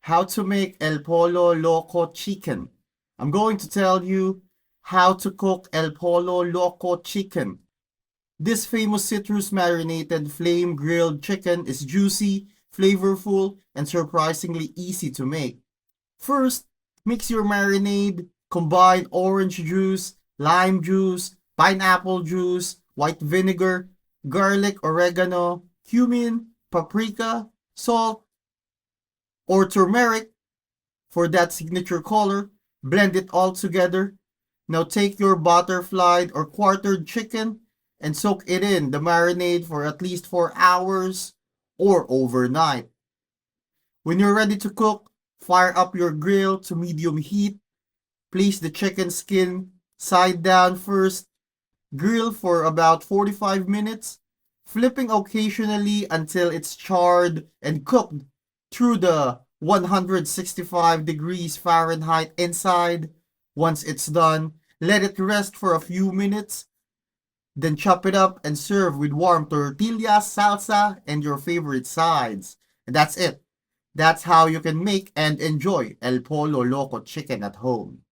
how to make El Pollo Loco chicken. I'm going to tell you how to cook El Pollo Loco chicken. This famous citrus-marinated flame-grilled chicken is juicy, flavorful, and surprisingly easy to make. First, mix your marinade, combine orange juice, lime juice, pineapple juice, white vinegar, garlic, oregano, cumin, paprika, salt, or turmeric for that signature color. Blend it all together. Now take your butterflied or quartered chicken and soak it in the marinade for at least 4 hours or overnight. When you're ready to cook, fire up your grill to medium heat. Place the chicken skin side down first. Grill for about 45 minutes, flipping occasionally until it's charred and cooked through the 165 degrees Fahrenheit inside. Once it's done, let it rest for a few minutes. Then chop it up and serve with warm tortillas, salsa, and your favorite sides. And that's it. That's how you can make and enjoy El Pollo Loco chicken at home.